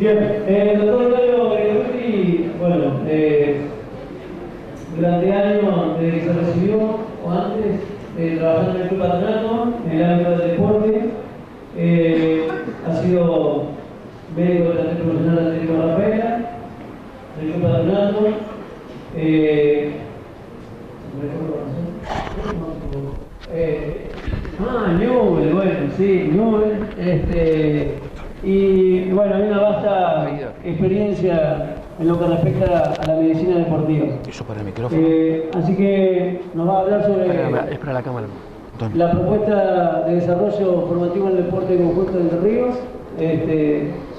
Bien, el doctor Mario Gregotti, bueno, durante años desde que se recibió, o antes, trabajando en el Club Patronato, en el ámbito del deporte, ha sido médico de la profesional Atlético Rafaela, del Club Patronato, Newell, bueno, sí, Newell, y bueno, hay una vasta experiencia en lo que respecta a la medicina deportiva. Eso para el micrófono. Así que nos va a hablar sobre Es para la cámara. la propuesta de desarrollo formativo en el deporte conjunto de Entre Ríos,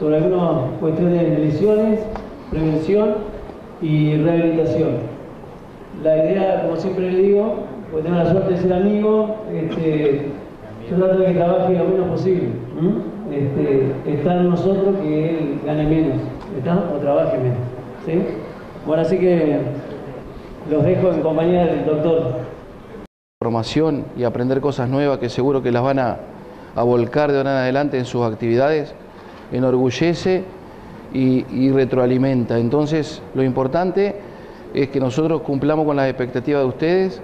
sobre algunas cuestiones de lesiones, prevención y rehabilitación. La idea, como siempre le digo, pues tengo la suerte de ser amigo, yo trato de que trabaje lo menos posible. Está en nosotros que él gane menos, o trabaje menos. ¿Sí? Bueno, así que los dejo en compañía del doctor. Formación y aprender cosas nuevas que seguro que las van a volcar de ahora en adelante en sus actividades, enorgullece y retroalimenta. Entonces, lo importante es que nosotros cumplamos con las expectativas de ustedes,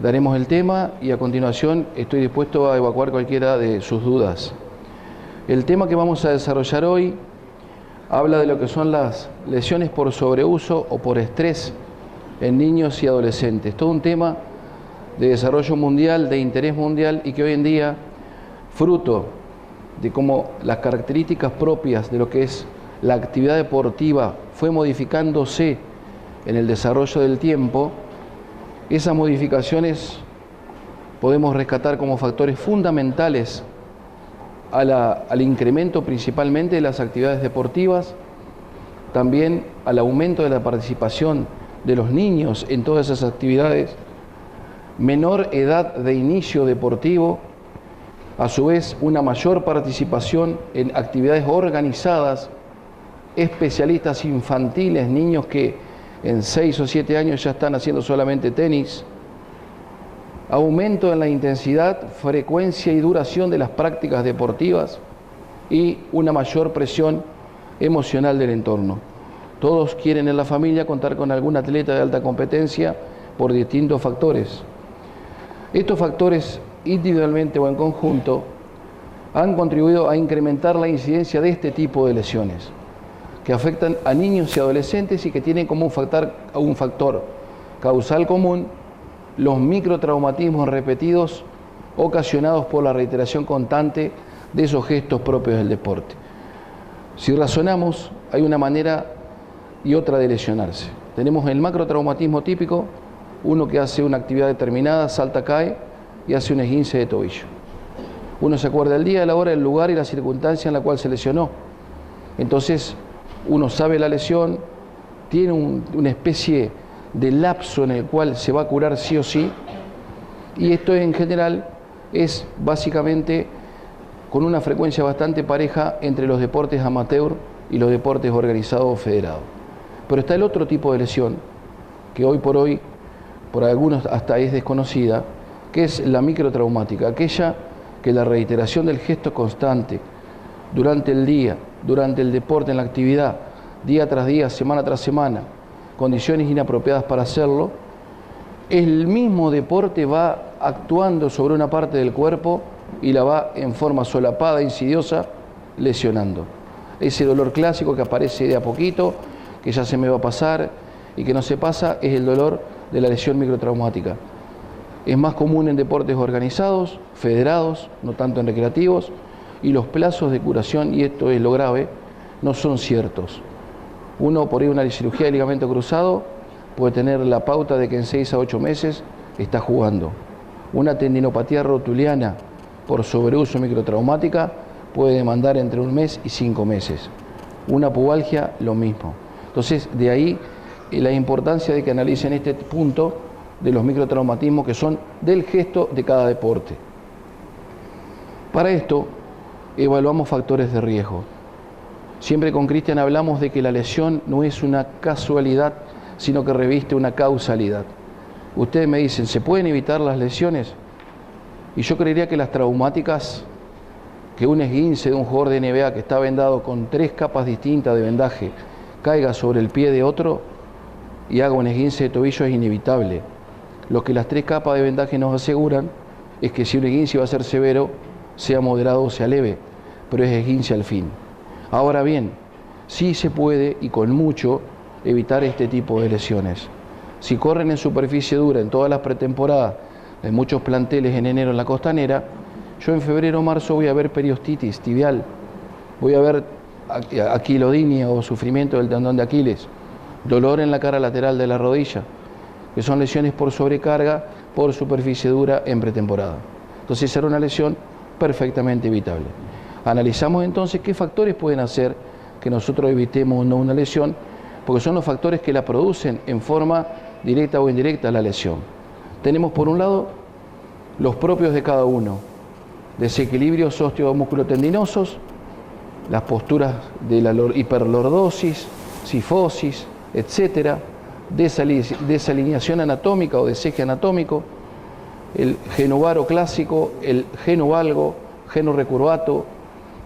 daremos el tema y a continuación estoy dispuesto a evacuar cualquiera de sus dudas. El tema que vamos a desarrollar hoy habla de lo que son las lesiones por sobreuso o por estrés en niños y adolescentes. Todo un tema de desarrollo mundial, de interés mundial y que hoy en día, fruto de cómo las características propias de lo que es la actividad deportiva fue modificándose en el desarrollo del tiempo, esas modificaciones podemos rescatar como factores fundamentales al incremento principalmente de las actividades deportivas, también al aumento de la participación de los niños en todas esas actividades, menor edad de inicio deportivo, a su vez una mayor participación en actividades organizadas, especialistas infantiles, niños que en 6 o 7 años ya están haciendo solamente tenis, aumento en la intensidad, frecuencia y duración de las prácticas deportivas y una mayor presión emocional del entorno. Todos quieren en la familia contar con algún atleta de alta competencia por distintos factores. Estos factores, individualmente o en conjunto, han contribuido a incrementar la incidencia de este tipo de lesiones, que afectan a niños y adolescentes y que tienen como un factor causal común los microtraumatismos repetidos ocasionados por la reiteración constante de esos gestos propios del deporte. Si razonamos, hay una manera y otra de lesionarse. Tenemos el macrotraumatismo típico, uno que hace una actividad determinada, salta, cae y hace un esguince de tobillo. Uno se acuerda del día, la hora, el lugar y la circunstancia en la cual se lesionó. Entonces, uno sabe la lesión, tiene una especie de lapso en el cual se va a curar sí o sí, y esto en general es básicamente con una frecuencia bastante pareja entre los deportes amateur y los deportes organizados o federados. Pero está el otro tipo de lesión, que hoy por hoy, por algunos hasta es desconocida, que es la microtraumática, aquella que la reiteración del gesto constante durante el día, durante el deporte, en la actividad, día tras día, semana tras semana, condiciones inapropiadas para hacerlo, el mismo deporte va actuando sobre una parte del cuerpo y la va en forma solapada, insidiosa, lesionando. Ese dolor clásico que aparece de a poquito, que ya se me va a pasar y que no se pasa, es el dolor de la lesión microtraumática. Es más común en deportes organizados, federados, no tanto en recreativos, y los plazos de curación, y esto es lo grave, no son ciertos. Uno, por ahí una cirugía de ligamento cruzado, puede tener la pauta de que en 6 a 8 meses está jugando. Una tendinopatía rotuliana por sobreuso microtraumática puede demandar entre 1 mes y 5 meses. Una pubalgia, lo mismo. Entonces, de ahí la importancia de que analicen este punto de los microtraumatismos que son del gesto de cada deporte. Para esto, evaluamos factores de riesgo. Siempre con Cristian hablamos de que la lesión no es una casualidad, sino que reviste una causalidad. Ustedes me dicen, ¿se pueden evitar las lesiones? Y yo creería que las traumáticas que un esguince de un jugador de NBA que está vendado con 3 capas distintas de vendaje caiga sobre el pie de otro y haga un esguince de tobillo es inevitable. Lo que las 3 capas de vendaje nos aseguran es que si un esguince va a ser severo, sea moderado o sea leve, pero es esguince al fin. Ahora bien, sí se puede, y con mucho, evitar este tipo de lesiones. Si corren en superficie dura en todas las pretemporadas, en muchos planteles en enero en la Costanera, yo en febrero o marzo voy a ver periostitis tibial, voy a ver aquilodinia o sufrimiento del tendón de Aquiles, dolor en la cara lateral de la rodilla, que son lesiones por sobrecarga, por superficie dura en pretemporada. Entonces será una lesión perfectamente evitable. Analizamos entonces qué factores pueden hacer que nosotros evitemos no una lesión, porque son los factores que la producen en forma directa o indirecta la lesión. Tenemos por un lado los propios de cada uno, desequilibrios osteomusculotendinosos, las posturas de la hiperlordosis, cifosis, etcétera, desalineación anatómica o deseje anatómico, el genovaro clásico, el genovalgo, genorecurvato,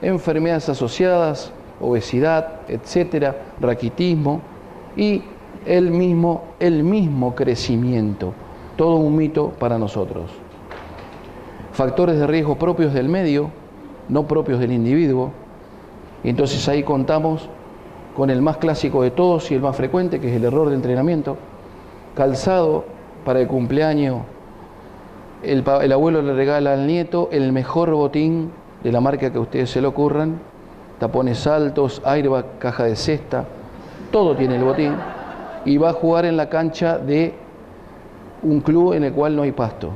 enfermedades asociadas, obesidad, etcétera, raquitismo y el mismo crecimiento, todo un mito para nosotros. Factores de riesgo propios del medio, no propios del individuo. Entonces ahí contamos con el más clásico de todos y el más frecuente, que es el error de entrenamiento. Calzado para el cumpleaños, el abuelo le regala al nieto el mejor botín de la marca que a ustedes se le ocurran, tapones altos, airbag, caja de cesta, todo tiene el botín, y va a jugar en la cancha de un club en el cual no hay pasto.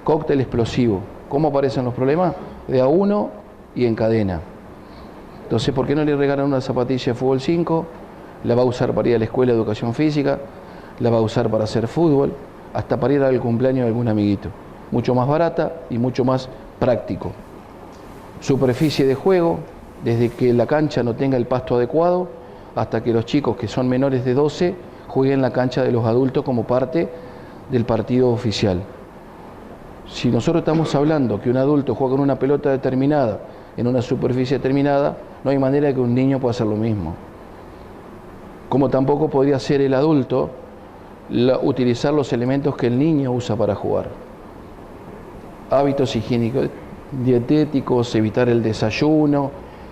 Cóctel explosivo. ¿Cómo aparecen los problemas? De a uno y en cadena. Entonces, ¿por qué no le regalan una zapatilla de fútbol 5? La va a usar para ir a la escuela de educación física, la va a usar para hacer fútbol, hasta para ir al cumpleaños de algún amiguito. Mucho más barata y mucho más práctico. Superficie de juego, desde que la cancha no tenga el pasto adecuado, hasta que los chicos que son menores de 12 jueguen en la cancha de los adultos como parte del partido oficial. Si nosotros estamos hablando que un adulto juega con una pelota determinada, en una superficie determinada, no hay manera de que un niño pueda hacer lo mismo. Como tampoco podría ser el adulto utilizar los elementos que el niño usa para jugar. Hábitos higiénicos, dietéticos, evitar el desayuno,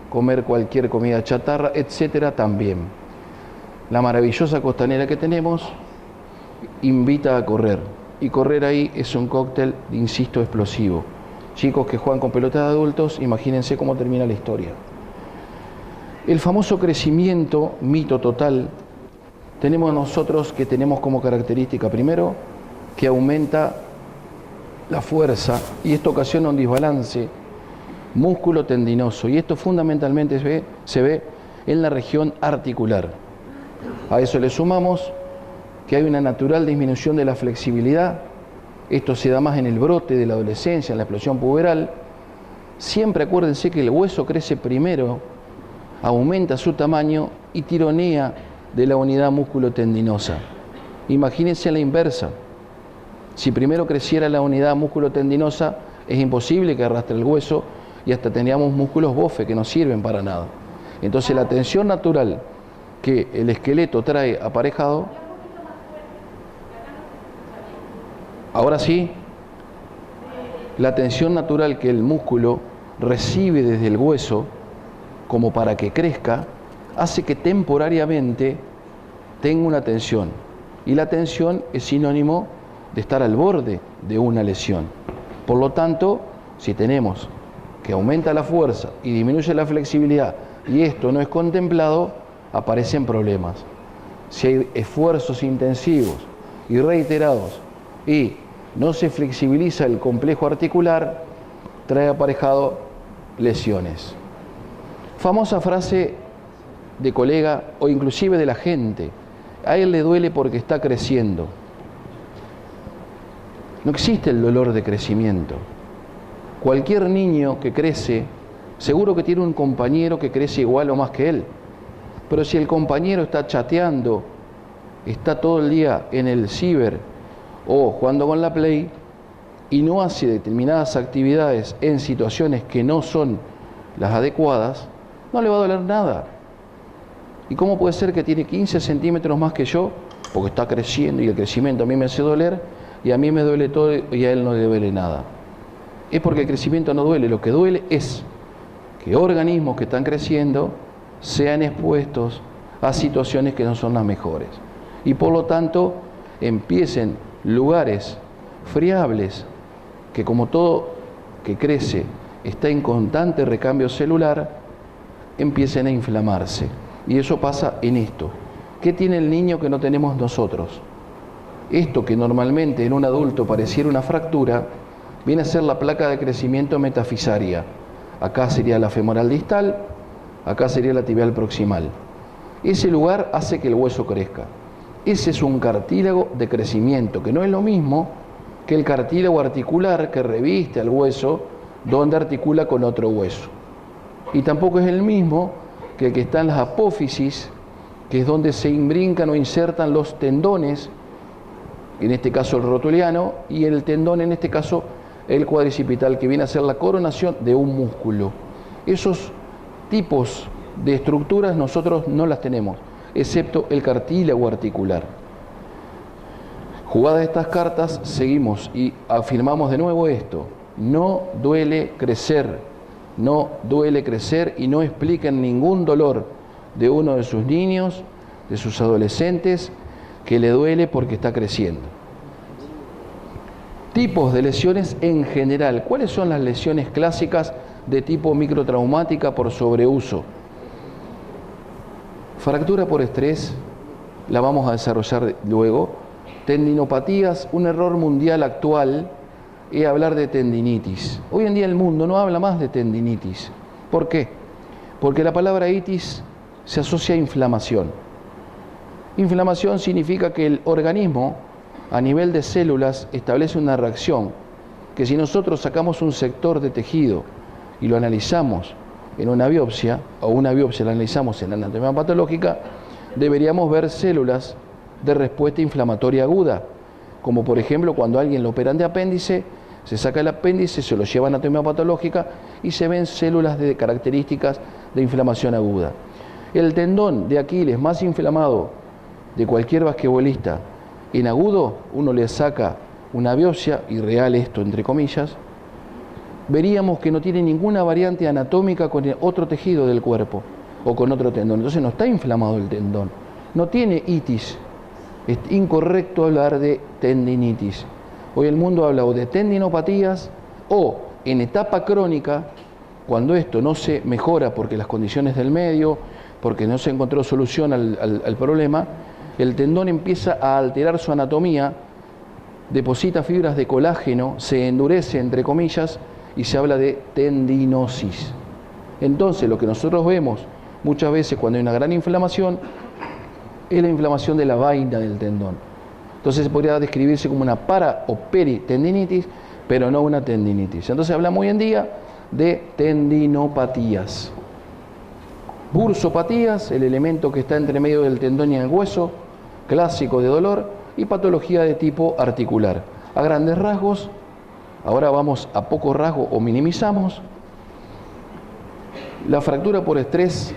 comer cualquier comida chatarra, etcétera, también. La maravillosa costanera que tenemos invita a correr. Y correr ahí es un cóctel, insisto, explosivo. Chicos que juegan con pelotas de adultos, imagínense cómo termina la historia. El famoso crecimiento, mito total, tenemos nosotros que tenemos como característica, primero, que aumenta la fuerza y esto ocasiona un desbalance músculo tendinoso y esto fundamentalmente se ve en la región articular. A eso le sumamos que hay una natural disminución de la flexibilidad. Esto se da más en el brote de la adolescencia, en la explosión puberal. Siempre acuérdense que el hueso crece primero, aumenta su tamaño y tironea de la unidad músculo-tendinosa. Imagínense la inversa. Si primero creciera la unidad músculo-tendinosa, es imposible que arrastre el hueso y hasta tendríamos músculos bofe que no sirven para nada. Entonces la tensión natural que el esqueleto trae aparejado, ahora sí, la tensión natural que el músculo recibe desde el hueso como para que crezca, hace que temporariamente tenga una tensión. Y la tensión es sinónimo de estar al borde de una lesión. Por lo tanto, si tenemos que aumenta la fuerza y disminuye la flexibilidad y esto no es contemplado, aparecen problemas. Si hay esfuerzos intensivos y reiterados y no se flexibiliza el complejo articular, trae aparejado lesiones. Famosa frase de colega o inclusive de la gente: a él le duele porque está creciendo. No existe el dolor de crecimiento. Cualquier niño que crece, seguro que tiene un compañero que crece igual o más que él. Pero si el compañero está chateando, está todo el día en el ciber o jugando con la Play y no hace determinadas actividades en situaciones que no son las adecuadas, no le va a doler nada. ¿Y cómo puede ser que tiene 15 centímetros más que yo? Porque está creciendo y el crecimiento a mí me hace doler y a mí me duele todo y a él no le duele nada. Es porque el crecimiento no duele, lo que duele es que organismos que están creciendo sean expuestos a situaciones que no son las mejores. Y por lo tanto empiecen lugares friables que, como todo que crece está en constante recambio celular, empiecen a inflamarse. Y eso pasa en esto. ¿Qué tiene el niño que no tenemos nosotros? Esto que normalmente en un adulto pareciera una fractura, viene a ser la placa de crecimiento metafisaria. Acá sería la femoral distal, acá sería la tibial proximal. Ese lugar hace que el hueso crezca. Ese es un cartílago de crecimiento, que no es lo mismo que el cartílago articular que reviste al hueso, donde articula con otro hueso. Y tampoco es el mismo que el que está en las apófisis, que es donde se imbrincan o insertan los tendones, en este caso el rotuliano, y el tendón, en este caso el cuadricipital, que viene a ser la coronación de un músculo. Esos tipos de estructuras nosotros no las tenemos, excepto el cartílago articular. Jugadas estas cartas, seguimos y afirmamos de nuevo esto: no duele crecer, no duele crecer, y no expliquen ningún dolor de uno de sus niños, de sus adolescentes, que le duele porque está creciendo. Tipos de lesiones en general. ¿Cuáles son las lesiones clásicas de tipo microtraumática por sobreuso? Fractura por estrés, la vamos a desarrollar luego. Tendinopatías, un error mundial actual es hablar de tendinitis. Hoy en día el mundo no habla más de tendinitis. ¿Por qué? Porque la palabra itis se asocia a inflamación. Inflamación significa que el organismo, a nivel de células, establece una reacción que, si nosotros sacamos un sector de tejido y lo analizamos en una biopsia, o una biopsia la analizamos en la anatomía patológica, deberíamos ver células de respuesta inflamatoria aguda, como por ejemplo cuando a alguien lo operan de apéndice, se saca el apéndice, se lo lleva a anatomía patológica y se ven células de características de inflamación aguda. El tendón de Aquiles más inflamado de cualquier basquetbolista en agudo, uno le saca una biopsia, irreal esto entre comillas, veríamos que no tiene ninguna variante anatómica con otro tejido del cuerpo o con otro tendón. Entonces no está inflamado el tendón, no tiene itis. Es incorrecto hablar de tendinitis. Hoy el mundo habla o de tendinopatías o, en etapa crónica, cuando esto no se mejora porque las condiciones del medio, porque no se encontró solución al problema, el tendón empieza a alterar su anatomía, deposita fibras de colágeno, se endurece entre comillas y se habla de tendinosis. Entonces lo que nosotros vemos muchas veces cuando hay una gran inflamación es la inflamación de la vaina del tendón. Entonces podría describirse como una para o peritendinitis, pero no una tendinitis. Entonces hablamos hoy en día de tendinopatías. Bursopatías, el elemento que está entre medio del tendón y el hueso, clásico de dolor, y patología de tipo articular. A grandes rasgos, ahora vamos a poco rasgo o minimizamos. La fractura por estrés,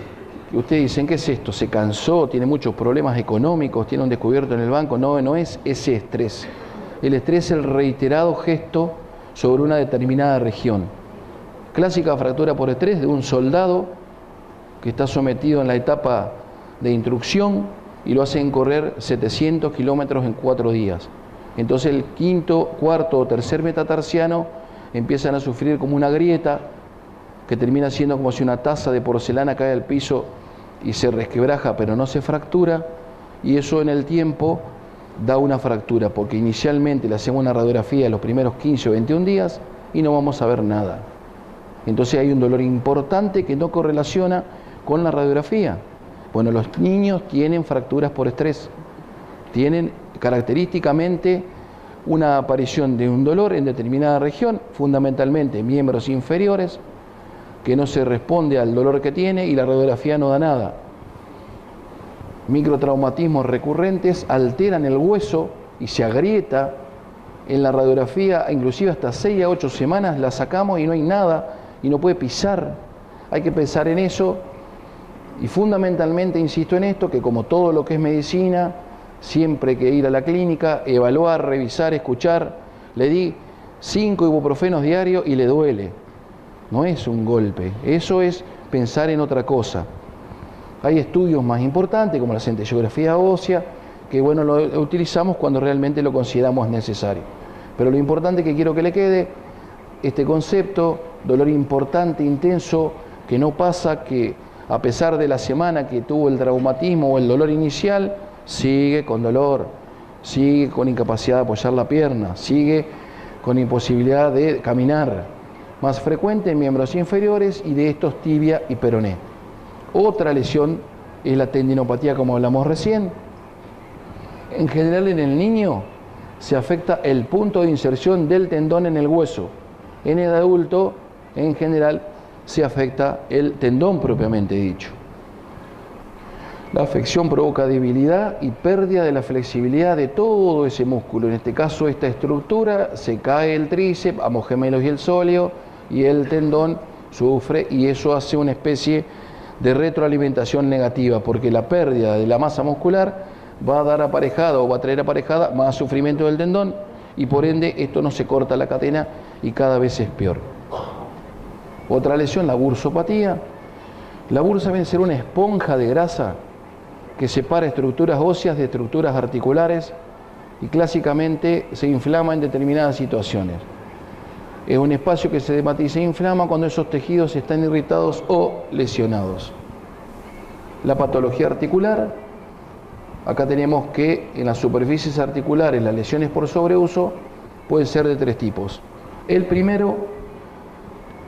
que ustedes dicen, ¿qué es esto? ¿Se cansó? ¿Tiene muchos problemas económicos? ¿Tiene un descubierto en el banco? No, no es ese estrés. El estrés es el reiterado gesto sobre una determinada región. Clásica fractura por estrés de un soldado que está sometido en la etapa de instrucción y lo hacen correr 700 kilómetros en 4 días. Entonces el quinto, cuarto o tercer metatarsiano empiezan a sufrir como una grieta que termina siendo como si una taza de porcelana cae al piso y se resquebraja pero no se fractura, y eso en el tiempo da una fractura, porque inicialmente le hacemos una radiografía los primeros 15 o 21 días y no vamos a ver nada. Entonces hay un dolor importante que no correlaciona con la radiografía. Bueno, los niños tienen fracturas por estrés, tienen característicamente una aparición de un dolor en determinada región, fundamentalmente miembros inferiores, que no se responde al dolor que tiene y la radiografía no da nada. Microtraumatismos recurrentes alteran el hueso y se agrieta en la radiografía, inclusive hasta 6 a 8 semanas la sacamos y no hay nada y no puede pisar. Hay que pensar en eso y fundamentalmente insisto en esto, que como todo lo que es medicina, siempre hay que ir a la clínica, evaluar, revisar, escuchar. Le di 5 ibuprofenos diarios y le duele. No es un golpe, eso es pensar en otra cosa. Hay estudios más importantes como la centellografía ósea, que bueno, lo utilizamos cuando realmente lo consideramos necesario. Pero lo importante que quiero que le quede, este concepto, dolor importante, intenso, que no pasa, que a pesar de la semana que tuvo el traumatismo o el dolor inicial, sigue con dolor, sigue con incapacidad de apoyar la pierna, sigue con imposibilidad de caminar, más frecuente en miembros inferiores y de estos tibia y peroné. Otra lesión es la tendinopatía, como hablamos recién. En general en el niño se afecta el punto de inserción del tendón en el hueso. En el adulto, en general, se afecta el tendón propiamente dicho. La afección provoca debilidad y pérdida de la flexibilidad de todo ese músculo. En este caso, esta estructura, se cae el tríceps, ambos gemelos y el sóleo, y el tendón sufre, y eso hace una especie de retroalimentación negativa, porque la pérdida de la masa muscular va a dar aparejada o va a traer aparejada más sufrimiento del tendón, y por ende esto no se corta la cadena y cada vez es peor. Otra lesión, la bursopatía. La bursa viene a ser una esponja de grasa que separa estructuras óseas de estructuras articulares y clásicamente se inflama en determinadas situaciones. Es un espacio que se dermatiza e inflama cuando esos tejidos están irritados o lesionados. La patología articular. Acá tenemos que en las superficies articulares las lesiones por sobreuso pueden ser de 3 tipos. El primero,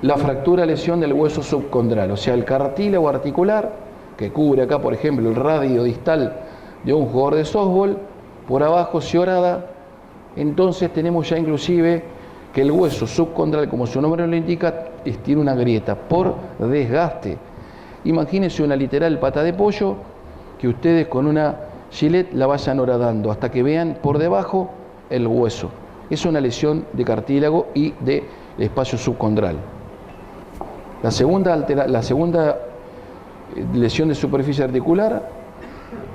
la fractura lesión del hueso subcondral, o sea, el cartílago articular que cubre acá, por ejemplo, el radio distal de un jugador de softball, por abajo se horada, entonces tenemos ya inclusive que el hueso subcondral, como su nombre lo indica, tiene una grieta por desgaste. Imagínense una literal pata de pollo que ustedes con una Gillette la vayan horadando hasta que vean por debajo el hueso. Es una lesión de cartílago y de espacio subcondral. La segunda lesión de superficie articular,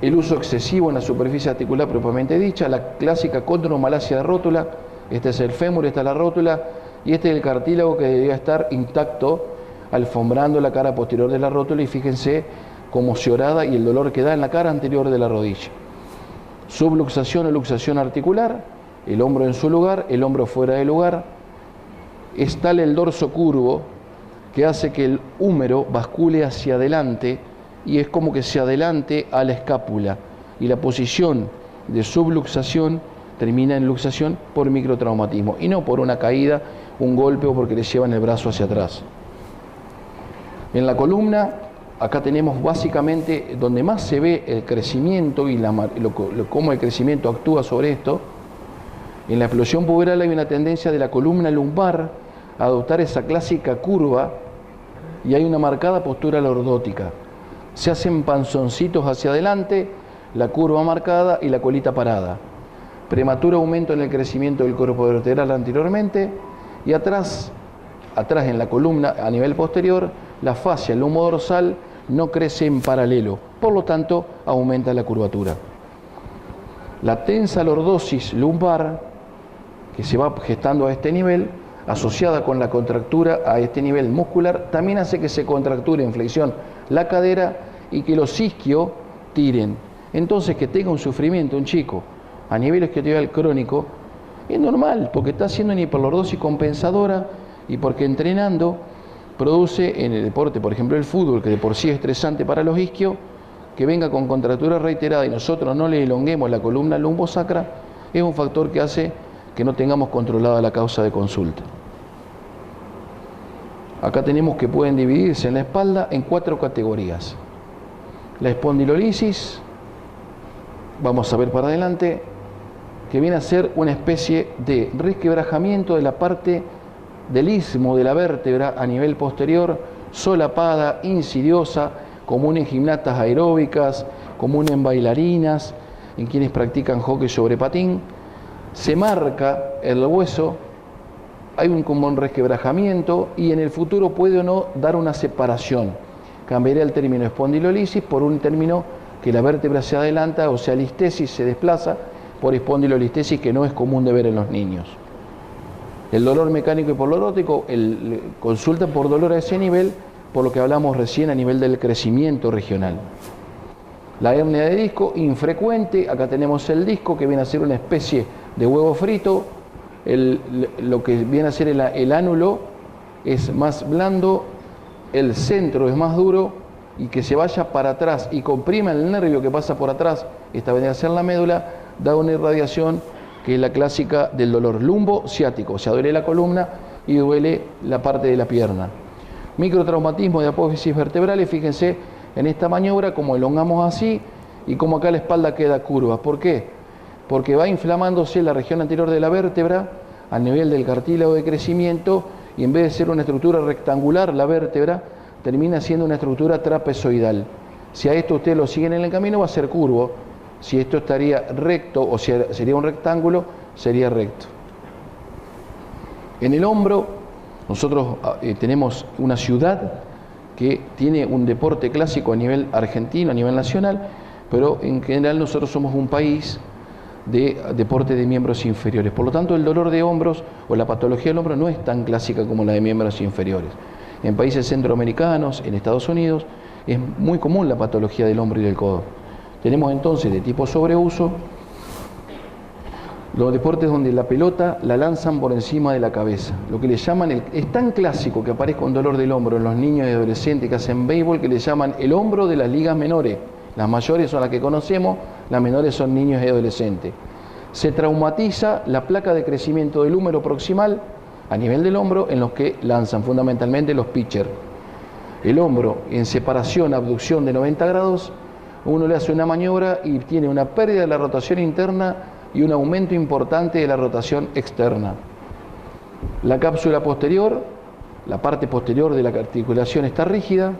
el uso excesivo en la superficie articular propiamente dicha, la clásica condromalacia de rótula. Este es el fémur, esta es la rótula, y este es el cartílago que debería estar intacto, alfombrando la cara posterior de la rótula, y fíjense cómo se horada y el dolor que da en la cara anterior de la rodilla. Subluxación o luxación articular, el hombro en su lugar, el hombro fuera de lugar. Es tal el dorso curvo que hace que el húmero bascule hacia adelante y es como que se adelante a la escápula, y la posición de subluxación termina en luxación por microtraumatismo y no por una caída, un golpe o porque le llevan el brazo hacia atrás. En la columna, acá tenemos básicamente donde más se ve el crecimiento y cómo el crecimiento actúa sobre esto. En la explosión puberal hay una tendencia de la columna lumbar a adoptar esa clásica curva y hay una marcada postura lordótica. Se hacen panzoncitos hacia adelante, la curva marcada y la colita parada. Prematuro aumento en el crecimiento del cuerpo vertebral anteriormente, y atrás en la columna a nivel posterior, la fascia, el lomo dorsal no crece en paralelo, por lo tanto aumenta la curvatura. La tensa lordosis lumbar, que se va gestando a este nivel, asociada con la contractura a este nivel muscular, también hace que se contracture en flexión la cadera y que los isquios tiren. Entonces, que tenga un sufrimiento un chico a nivel isquiotibial crónico es normal, porque está haciendo una hiperlordosis compensadora y porque entrenando produce en el deporte, por ejemplo el fútbol, que de por sí es estresante para los isquios, que venga con contractura reiterada y nosotros no le elonguemos la columna lumbosacra, es un factor que hace que no tengamos controlada la causa de consulta. Acá tenemos que pueden dividirse en la espalda en 4 categorías. La espondilolisis, vamos a ver para adelante, que viene a ser una especie de resquebrajamiento de la parte del istmo de la vértebra a nivel posterior, solapada, insidiosa, común en gimnastas aeróbicas, común en bailarinas, en quienes practican hockey sobre patín. Se marca el hueso hay como un resquebrajamiento y en el futuro puede o no dar una separación. Cambiaría el término espondilolisis por un término que la vértebra se adelanta, o sea, listesis, se desplaza por espondilolistesis, que no es común de ver en los niños. El dolor mecánico y polorótico, consulta por dolor a ese nivel, por lo que hablamos recién a nivel del crecimiento regional. La hernia de disco, infrecuente, acá tenemos el disco que viene a ser una especie de huevo frito, lo que viene a ser el ánulo es más blando, el centro es más duro, y que se vaya para atrás y comprima el nervio que pasa por atrás, esta vendría a ser la médula, da una irradiación que es la clásica del dolor lumbo-ciático, o sea, duele la columna y duele la parte de la pierna. Microtraumatismo de apófisis vertebrales, fíjense en esta maniobra como elongamos así y como acá la espalda queda curva. ¿Por qué? Porque va inflamándose la región anterior de la vértebra al nivel del cartílago de crecimiento y en vez de ser una estructura rectangular, la vértebra termina siendo una estructura trapezoidal. Si a esto ustedes lo siguen en el camino va a ser curvo. Si esto estaría recto o sería un rectángulo, sería recto. En el hombro, nosotros tenemos una ciudad que tiene un deporte clásico a nivel argentino, a nivel nacional, pero en general nosotros somos un país de deporte de miembros inferiores. Por lo tanto, el dolor de hombros o la patología del hombro no es tan clásica como la de miembros inferiores. En países centroamericanos, en Estados Unidos, es muy común la patología del hombro y del codo. Tenemos entonces de tipo sobreuso los deportes donde la pelota la lanzan por encima de la cabeza. Lo que le llaman, es tan clásico que aparezca un dolor del hombro en los niños y adolescentes que hacen béisbol que le llaman el hombro de las ligas menores. Las mayores son las que conocemos, las menores son niños y adolescentes. Se traumatiza la placa de crecimiento del húmero proximal a nivel del hombro en los que lanzan fundamentalmente los pitchers. El hombro en separación, abducción de 90 grados, uno le hace una maniobra y tiene una pérdida de la rotación interna y un aumento importante de la rotación externa. La cápsula posterior, la parte posterior de la articulación está rígida,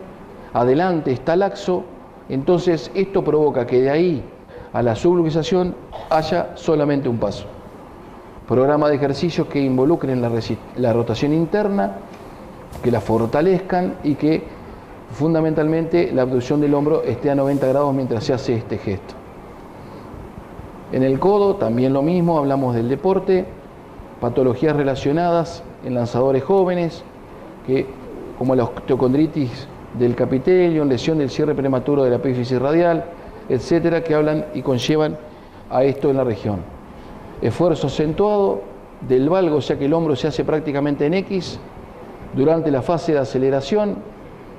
adelante está laxo, entonces esto provoca que de ahí a la subluxización haya solamente un paso. Programa de ejercicios que involucren la rotación interna, que la fortalezcan y que fundamentalmente la abducción del hombro esté a 90 grados mientras se hace este gesto. En el codo también lo mismo, hablamos del deporte, patologías relacionadas en lanzadores jóvenes, como la osteocondritis del capitelio, lesión del cierre prematuro de la epífisis radial, etcétera, que hablan y conllevan a esto en la región. Esfuerzo acentuado del valgo, o sea que el hombro se hace prácticamente en X durante la fase de aceleración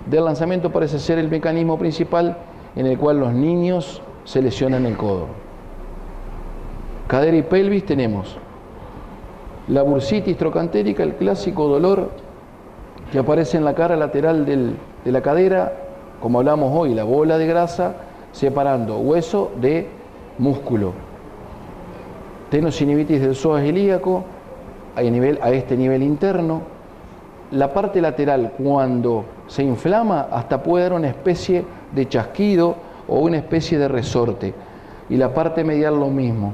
del lanzamiento, parece ser el mecanismo principal en el cual los niños se lesionan el codo. Cadera y pelvis tenemos la bursitis trocantérica, el clásico dolor que aparece en la cara lateral de la cadera, como hablamos hoy, la bola de grasa separando hueso de músculo. Tenosinivitis del psoas ilíaco a este nivel interno. La parte lateral, cuando se inflama, hasta puede dar una especie de chasquido o una especie de resorte. Y la parte medial lo mismo.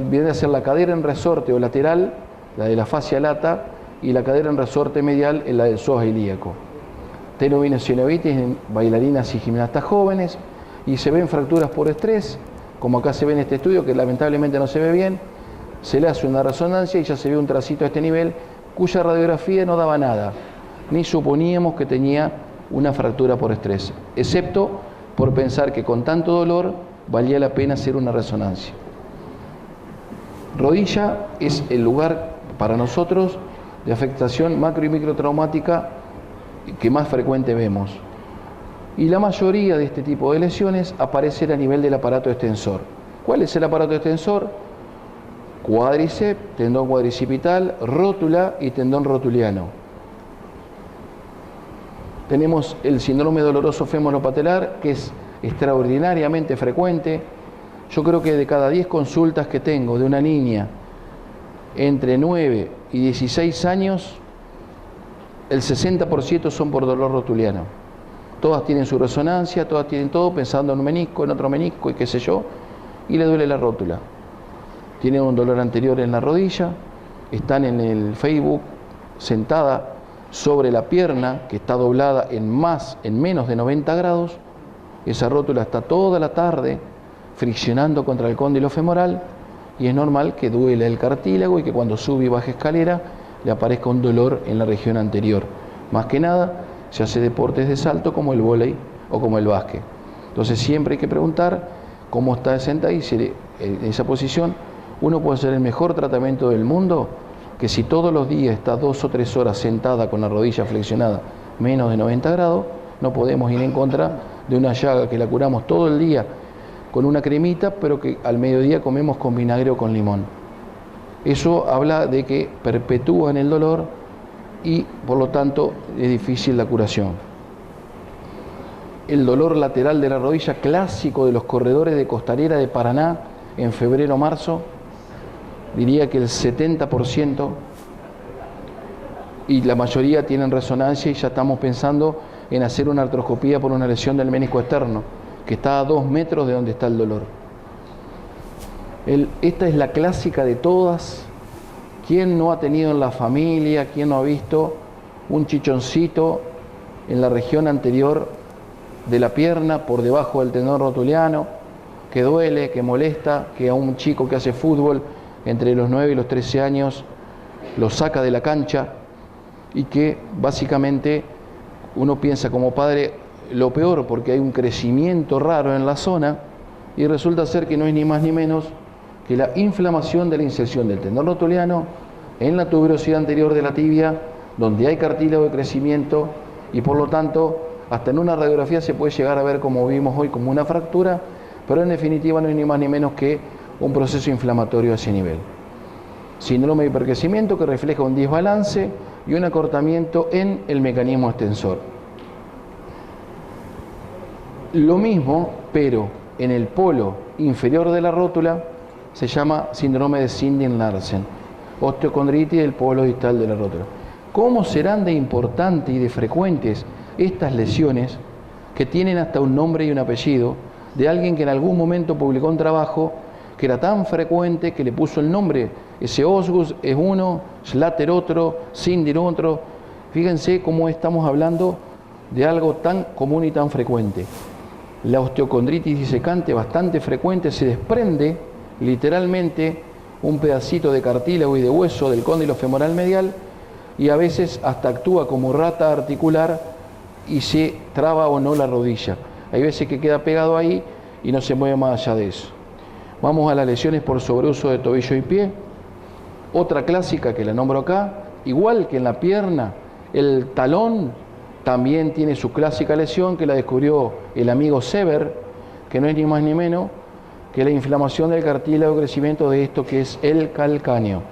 Viene a ser la cadera en resorte o lateral, la de la fascia lata, y la cadera en resorte medial es la del psoas ilíaco. Tenovenosynovitis en bailarinas y gimnastas jóvenes, y se ven fracturas por estrés, como acá se ve en este estudio, que lamentablemente no se ve bien. Se le hace una resonancia y ya se ve un tracito a este nivel, cuya radiografía no daba nada, ni suponíamos que tenía una fractura por estrés, excepto por pensar que con tanto dolor valía la pena hacer una resonancia. Rodilla es el lugar para nosotros de afectación macro y microtraumática que más frecuente vemos. Y la mayoría de este tipo de lesiones aparecen a nivel del aparato extensor. ¿Cuál es el aparato extensor? Cuádriceps, tendón cuadricipital, rótula y tendón rotuliano. Tenemos el síndrome doloroso femoropatelar, que es extraordinariamente frecuente. Yo creo que de cada 10 consultas que tengo de una niña entre 9 y 16 años, el 60% son por dolor rotuliano. Todas tienen su resonancia, todas tienen todo, pensando en un menisco, en otro menisco y qué sé yo, y le duele la rótula. Tienen un dolor anterior en la rodilla, están en el Facebook sentada sobre la pierna que está doblada en menos de 90 grados. Esa rótula está toda la tarde friccionando contra el cóndilo femoral y es normal que duele el cartílago y que cuando sube y baja escalera le aparezca un dolor en la región anterior. Más que nada se hace deportes de salto como el vóley o como el básquet. Entonces siempre hay que preguntar cómo está sentada y si en esa posición uno puede hacer el mejor tratamiento del mundo, que si todos los días está 2 o 3 horas sentada con la rodilla flexionada menos de 90 grados, no podemos ir en contra de una llaga que la curamos todo el día con una cremita, pero que al mediodía comemos con vinagre o con limón. Eso habla de que perpetúan el dolor y por lo tanto es difícil la curación. El dolor lateral de la rodilla clásico de los corredores de Costanera de Paraná en febrero o marzo, diría que el 70%, y la mayoría tienen resonancia y ya estamos pensando en hacer una artroscopía por una lesión del menisco externo, que está a 2 metros de donde está el dolor. Esta es la clásica de todas. ¿Quién no ha tenido en la familia, quién no ha visto un chichoncito en la región anterior de la pierna, por debajo del tendón rotuliano, que duele, que molesta, que a un chico que hace fútbol entre los 9 y los 13 años lo saca de la cancha y que básicamente uno piensa como padre lo peor porque hay un crecimiento raro en la zona y resulta ser que no es ni más ni menos que la inflamación de la inserción del tendón rotuliano en la tuberosidad anterior de la tibia, donde hay cartílago de crecimiento y por lo tanto hasta en una radiografía se puede llegar a ver, como vimos hoy, como una fractura, pero en definitiva no es ni más ni menos que un proceso inflamatorio a ese nivel. Síndrome de hipercrecimiento que refleja un desbalance y un acortamiento en el mecanismo extensor. Lo mismo, pero en el polo inferior de la rótula, se llama síndrome de Sinding-Larsen, osteocondritis del polo distal de la rótula. ¿Cómo serán de importantes y de frecuentes estas lesiones que tienen hasta un nombre y un apellido de alguien que en algún momento publicó un trabajo que era tan frecuente que le puso el nombre? Ese Osgus es uno, Schlatter otro, Sindir otro. Fíjense cómo estamos hablando de algo tan común y tan frecuente. La osteocondritis disecante, bastante frecuente, se desprende literalmente un pedacito de cartílago y de hueso del cóndilo femoral medial y a veces hasta actúa como rata articular y se traba o no la rodilla. Hay veces que queda pegado ahí y no se mueve más allá de eso. Vamos a las lesiones por sobreuso de tobillo y pie. Otra clásica que la nombro acá, igual que en la pierna, el talón también tiene su clásica lesión que la descubrió el amigo Sever, que no es ni más ni menos que la inflamación del cartílago de crecimiento de esto que es el calcáneo.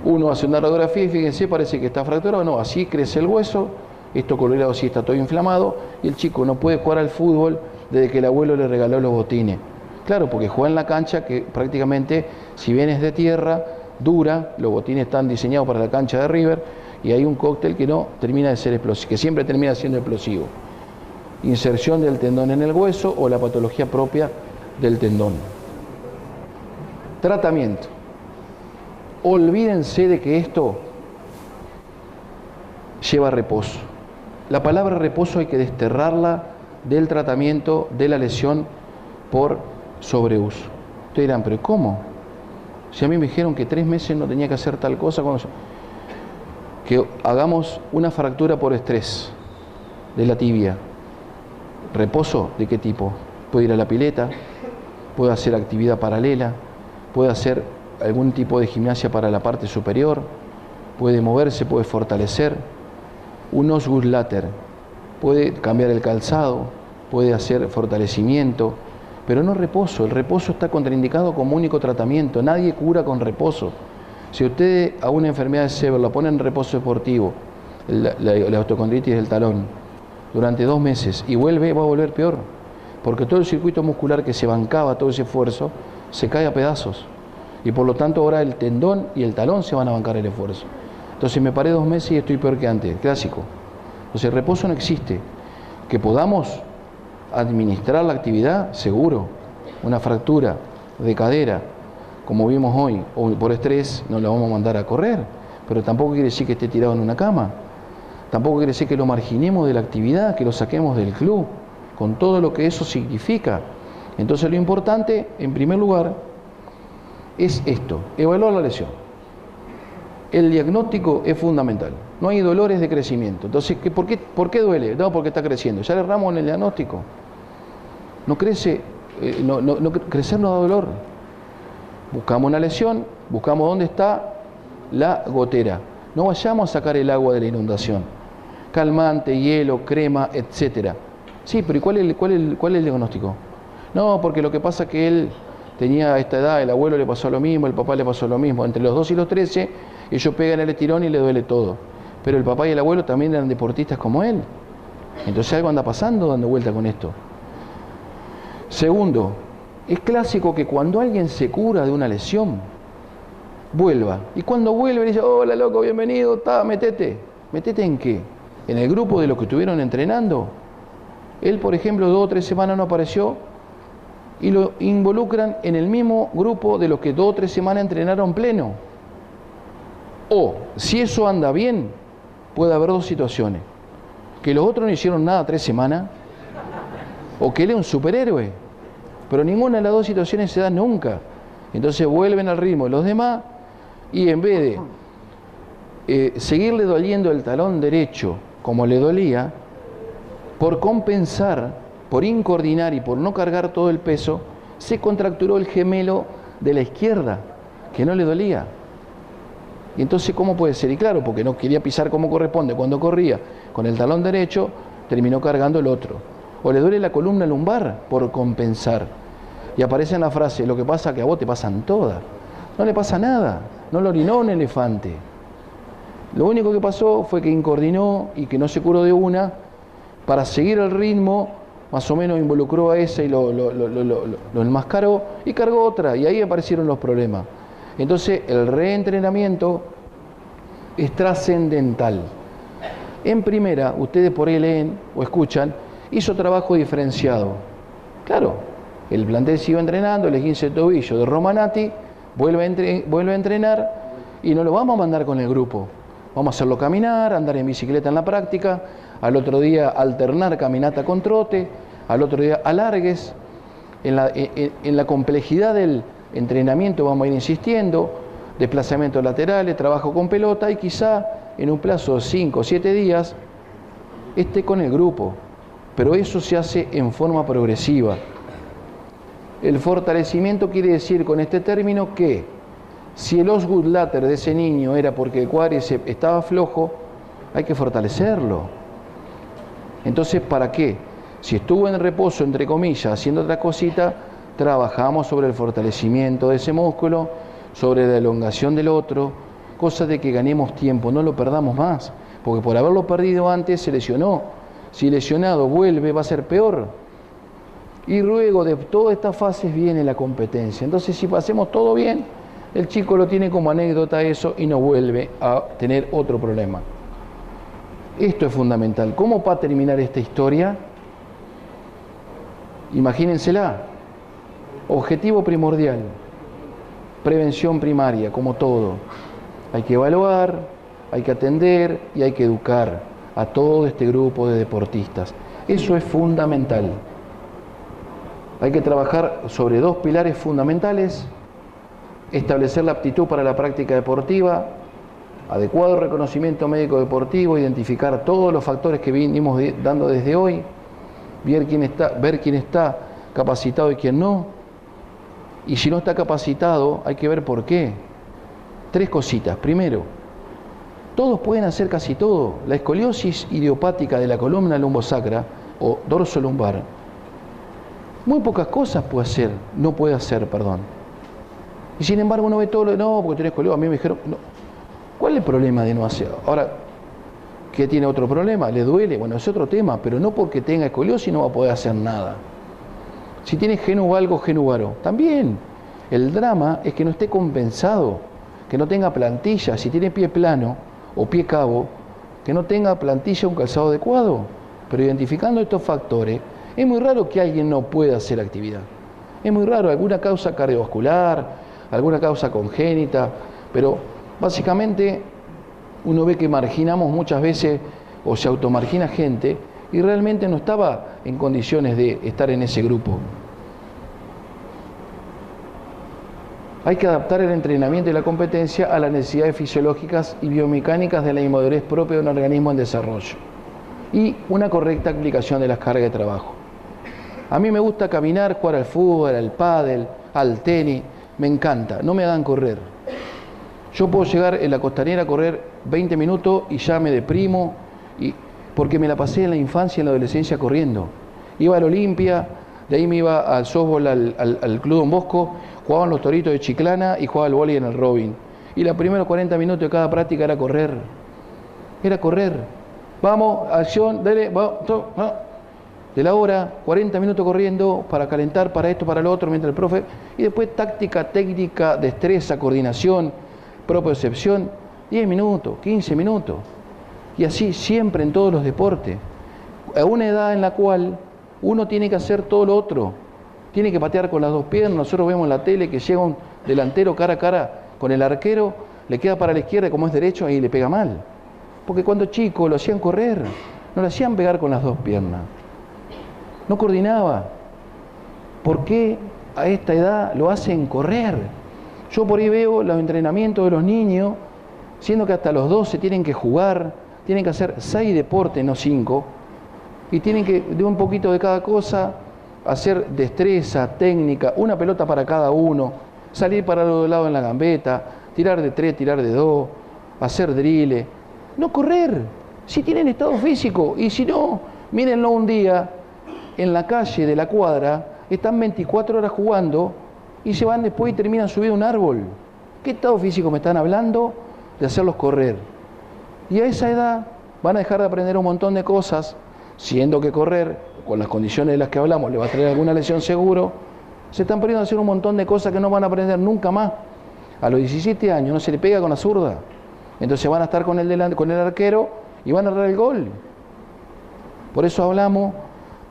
Uno hace una radiografía y fíjense, parece que está fracturado, no, así crece el hueso, esto colorado sí está todo inflamado y el chico no puede jugar al fútbol desde que el abuelo le regaló los botines. Claro, porque juega en la cancha que prácticamente, si bien es de tierra, dura, los botines están diseñados para la cancha de River y hay un cóctel que no termina de ser explosivo, que siempre termina siendo explosivo. Inserción del tendón en el hueso o la patología propia del tendón. Tratamiento. Olvídense de que esto lleva reposo. La palabra reposo hay que desterrarla del tratamiento de la lesión por sobreuso. Ustedes dirán, ¿pero cómo? Si a mí me dijeron que 3 meses no tenía que hacer tal cosa, que hagamos una fractura por estrés de la tibia. ¿Reposo de qué tipo? Puede ir a la pileta, puede hacer actividad paralela, puede hacer algún tipo de gimnasia para la parte superior, puede moverse, puede fortalecer. Un Osgus Latter puede cambiar el calzado, puede hacer fortalecimiento, pero no reposo. El reposo está contraindicado como único tratamiento. Nadie cura con reposo. Si usted a una enfermedad de Sever la pone en reposo deportivo, la osteocondritis del talón, durante 2 meses y vuelve, va a volver peor, porque todo el circuito muscular que se bancaba todo ese esfuerzo se cae a pedazos y por lo tanto ahora el tendón y el talón se van a bancar el esfuerzo. Entonces me paré 2 meses y estoy peor que antes, clásico. Entonces el reposo no existe. Que podamos administrar la actividad, seguro. Una fractura de cadera como vimos hoy, o por estrés, no lo vamos a mandar a correr, pero tampoco quiere decir que esté tirado en una cama, tampoco quiere decir que lo marginemos de la actividad, que lo saquemos del club, con todo lo que eso significa. Entonces lo importante, en primer lugar, es esto, evaluar la lesión. El diagnóstico es fundamental. No hay dolores de crecimiento. Entonces, ¿por qué duele? No, porque está creciendo. Ya le erramos en el diagnóstico. No crece, crecer no da dolor. Buscamos una lesión, buscamos dónde está la gotera. No vayamos a sacar el agua de la inundación. Calmante, hielo, crema, etcétera. Sí, pero ¿y cuál es el diagnóstico? No, porque lo que pasa es que él tenía esta edad, el abuelo le pasó lo mismo, el papá le pasó lo mismo. Entre los 2 y los 13, ellos pegan el estirón y le duele todo. Pero el papá y el abuelo también eran deportistas como él. Entonces algo anda pasando dando vuelta con esto. Segundo, es clásico que cuando alguien se cura de una lesión, vuelva. Y cuando vuelve le dice, hola loco, bienvenido, metete. ¿Metete en qué? ¿En el grupo de los que estuvieron entrenando? Él, por ejemplo, 2 o 3 semanas no apareció y lo involucran en el mismo grupo de los que 2 o 3 semanas entrenaron pleno. O, si eso anda bien, puede haber 2 situaciones. Que los otros no hicieron nada 3 semanas, o que él es un superhéroe. Pero ninguna de las 2 situaciones se da nunca. Entonces vuelven al ritmo de los demás y en vez de seguirle doliendo el talón derecho como le dolía, por compensar, por incoordinar y por no cargar todo el peso, se contracturó el gemelo de la izquierda, que no le dolía. Y entonces, ¿cómo puede ser? Y claro, porque no quería pisar como corresponde. Cuando corría con el talón derecho, terminó cargando el otro. O le duele la columna lumbar por compensar. Y aparece en la frase, lo que pasa es que a vos te pasan todas. No le pasa nada, no lo orinó un elefante. Lo único que pasó fue que incoordinó y que no se curó de una, para seguir el ritmo, más o menos involucró a esa y lo enmascaró y cargó otra, y ahí aparecieron los problemas. Entonces el reentrenamiento es trascendental. En primera, ustedes por ahí leen o escuchan, hizo trabajo diferenciado. Claro, el plantel siguió entrenando, el 15 de tobillo de Romanati, vuelve a entrenar y no lo vamos a mandar con el grupo. Vamos a hacerlo caminar, andar en bicicleta en la práctica, al otro día alternar caminata con trote, al otro día alargues. En la complejidad del entrenamiento vamos a ir insistiendo, desplazamientos laterales, trabajo con pelota y quizá en un plazo de 5 o 7 días esté con el grupo. Pero eso se hace en forma progresiva. El fortalecimiento quiere decir con este término que si el osgut later de ese niño era porque el cuádriceps estaba flojo, hay que fortalecerlo. Entonces, ¿para qué? Si estuvo en reposo, entre comillas, haciendo otra cosita, trabajamos sobre el fortalecimiento de ese músculo, sobre la elongación del otro, cosa de que ganemos tiempo, no lo perdamos más, porque por haberlo perdido antes se lesionó. Si lesionado vuelve, va a ser peor. Y luego de todas estas fases viene la competencia. Entonces, si hacemos todo bien, el chico lo tiene como anécdota eso y no vuelve a tener otro problema. Esto es fundamental. ¿Cómo va a terminar esta historia? Imagínensela. Objetivo primordial. Prevención primaria, como todo. Hay que evaluar, hay que atender y hay que educar a todo este grupo de deportistas. Eso es fundamental. Hay que trabajar sobre 2 pilares fundamentales: establecer la aptitud para la práctica deportiva, adecuado reconocimiento médico deportivo, identificar todos los factores que venimos dando desde hoy, ver quién está capacitado y quién no, y si no está capacitado hay que ver por qué. 3 cositas. Primero, todos pueden hacer casi todo. La escoliosis idiopática de la columna lumbosacra o dorso lumbar, muy pocas cosas no puede hacer. Y sin embargo uno ve todo no, porque tenés escoliosis. A mí me dijeron, no. ¿Cuál es el problema de no hacer? Ahora, ¿qué tiene otro problema? ¿Le duele? Bueno, es otro tema, pero no porque tenga escoliosis no va a poder hacer nada. Si tiene genuvalgo, genuvaro, también. El drama es que no esté compensado, que no tenga plantilla. Si tiene pie plano o pie cabo, que no tenga plantilla o un calzado adecuado. Pero identificando estos factores, es muy raro que alguien no pueda hacer actividad. Es muy raro, alguna causa cardiovascular, alguna causa congénita, pero básicamente uno ve que marginamos muchas veces o se automargina gente y realmente no estaba en condiciones de estar en ese grupo. Hay que adaptar el entrenamiento y la competencia a las necesidades fisiológicas y biomecánicas de la inmadurez propia de un organismo en desarrollo y una correcta aplicación de las cargas de trabajo. A mí me gusta caminar, jugar al fútbol, al pádel, al tenis, me encanta, no me hagan correr. Yo puedo llegar en la Costanera a correr 20 minutos y ya me deprimo, porque me la pasé en la infancia y en la adolescencia corriendo. Iba al Olimpia, de ahí me iba al softball, al Club Don Bosco, jugaban los Toritos de Chiclana y jugaba al vóley en el Robin. Y los primeros 40 minutos de cada práctica era correr. Era correr. Vamos, acción, dale, vamos, de la hora, 40 minutos corriendo para calentar, para esto, para lo otro, mientras el profe... Y después táctica, técnica, destreza, coordinación, propiocepción, 10 minutos, 15 minutos. Y así siempre en todos los deportes. A una edad en la cual uno tiene que hacer todo lo otro. Tiene que patear con las dos piernas. Nosotros vemos en la tele que llega un delantero cara a cara con el arquero, le queda para la izquierda como es derecho y le pega mal. Porque cuando chico lo hacían correr, no lo hacían pegar con las dos piernas. No coordinaba. ¿Por qué a esta edad lo hacen correr? Yo por ahí veo los entrenamientos de los niños, siendo que hasta los 12 tienen que jugar, tienen que hacer 6 deportes, no 5, y tienen que, de un poquito de cada cosa, hacer destreza, técnica, una pelota para cada uno, salir para los lados en la gambeta, tirar de 3, tirar de 2, hacer drill, no correr, si tienen estado físico, y si no, mírenlo un día, en la calle de la cuadra, están 24 horas jugando, y se van después y terminan subiendo un árbol. ¿Qué estado físico me están hablando? De hacerlos correr. Y a esa edad van a dejar de aprender un montón de cosas, siendo que correr, con las condiciones de las que hablamos, le va a traer alguna lesión seguro, se están perdiendo a hacer un montón de cosas que no van a aprender nunca más. A los 17 años no se le pega con la zurda. Entonces van a estar con el arquero y van a errar el gol. Por eso hablamos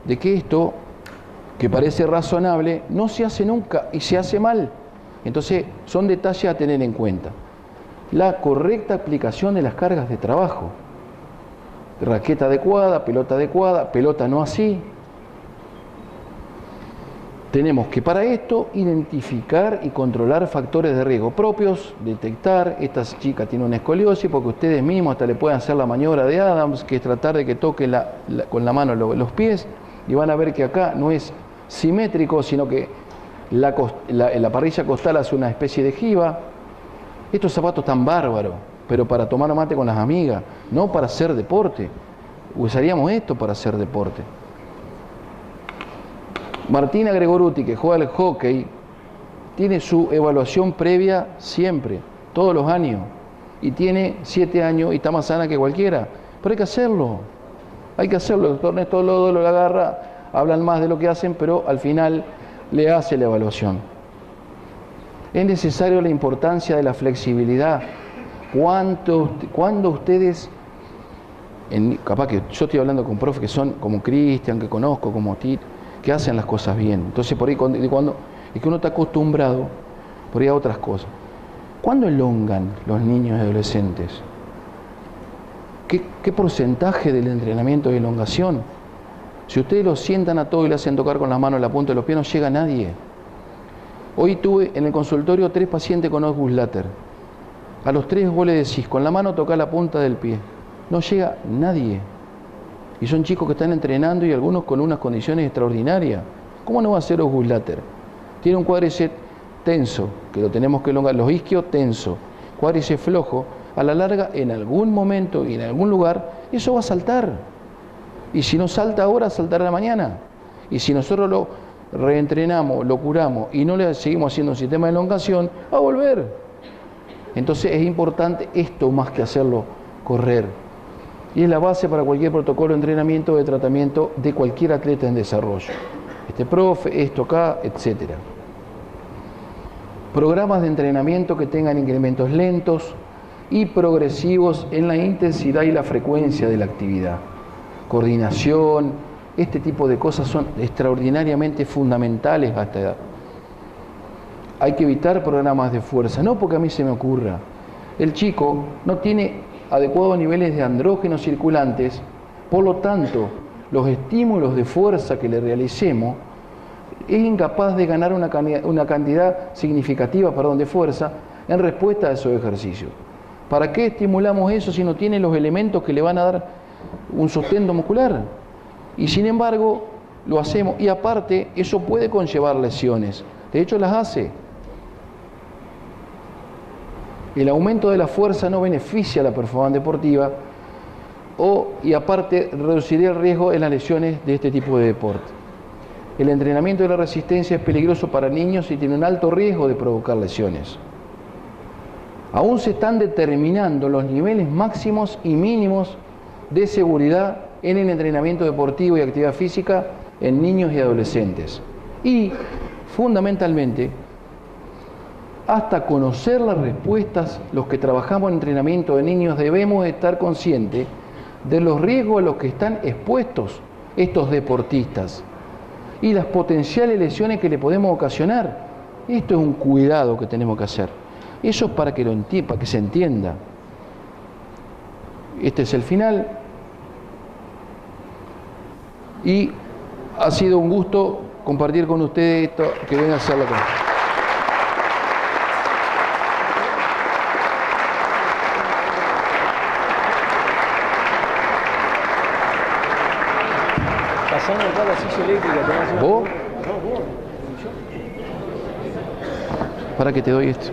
de que esto, que parece razonable, no se hace nunca y se hace mal. Entonces son detalles a tener en cuenta. La correcta aplicación de las cargas de trabajo. Raqueta adecuada, pelota no así. Tenemos que para esto identificar y controlar factores de riesgo propios, detectar, esta chica tiene una escoliosis, porque ustedes mismos hasta le pueden hacer la maniobra de Adams, que es tratar de que toque con la mano los pies, y van a ver que acá no es simétrico, sino que la parrilla costal hace una especie de jiba. Estos zapatos están bárbaros, pero para tomar mate con las amigas, no para hacer deporte. Usaríamos esto para hacer deporte. Martina Gregoruti, que juega al hockey, tiene su evaluación previa siempre, todos los años, y tiene 7 años y está más sana que cualquiera, pero hay que hacerlo, el doctor Néstor Lodo lo agarra, hablan más de lo que hacen, pero al final le hace la evaluación. Es necesario la importancia de la flexibilidad. Cuando ustedes, capaz que yo estoy hablando con profes que son como Cristian, que conozco, como Tito, que hacen las cosas bien. Entonces por ahí cuando es que uno está acostumbrado por ahí a otras cosas. ¿Cuándo elongan los niños y adolescentes? ¿Qué porcentaje del entrenamiento de elongación? Si ustedes los sientan a todos y le hacen tocar con las manos la punta de los pies, no llega nadie. Hoy tuve en el consultorio 3 pacientes con Osguslater. A los 3 vos le decís, con la mano toca la punta del pie. No llega nadie. Y son chicos que están entrenando y algunos con unas condiciones extraordinarias. ¿Cómo no va a ser Osguslater? Tiene un cuádriceps tenso, que lo tenemos que elongar, los isquios tenso, cuádriceps flojo, a la larga, en algún momento y en algún lugar, eso va a saltar. Y si no salta ahora, saltará mañana. Y si nosotros lo reentrenamos, lo curamos y no le seguimos haciendo un sistema de elongación, va a volver. Entonces es importante esto más que hacerlo correr. Y es la base para cualquier protocolo de entrenamiento o de tratamiento de cualquier atleta en desarrollo. Este profe, esto acá, etc. Programas de entrenamiento que tengan incrementos lentos y progresivos en la intensidad y la frecuencia de la actividad. Coordinación, este tipo de cosas son extraordinariamente fundamentales a esta edad. hay que evitar programas de fuerza, no porque a mí se me ocurra. El chico no tiene adecuados niveles de andrógenos circulantes, por lo tanto, los estímulos de fuerza que le realicemos es incapaz de ganar una cantidad significativa de fuerza en respuesta a esos ejercicios. ¿Para qué estimulamos eso si no tiene los elementos que le van a dar un sustento muscular? Y sin embargo, lo hacemos, y aparte, eso puede conllevar lesiones. De hecho, las hace. El aumento de la fuerza no beneficia a la performance deportiva y aparte reduciría el riesgo en las lesiones de este tipo de deporte. El entrenamiento de la resistencia es peligroso para niños y tiene un alto riesgo de provocar lesiones. Aún se están determinando los niveles máximos y mínimos de seguridad en el entrenamiento deportivo y actividad física en niños y adolescentes. Y, fundamentalmente, hasta conocer las respuestas, los que trabajamos en entrenamiento de niños debemos estar conscientes de los riesgos a los que están expuestos estos deportistas y las potenciales lesiones que le podemos ocasionar. Esto es un cuidado que tenemos que hacer. Eso es para que se entienda. Este es el final. Y ha sido un gusto compartir con ustedes esto, que vengan a hacer la cosa. Pasando acá la silla eléctrica. ¿Vos? ¿Para qué te doy esto?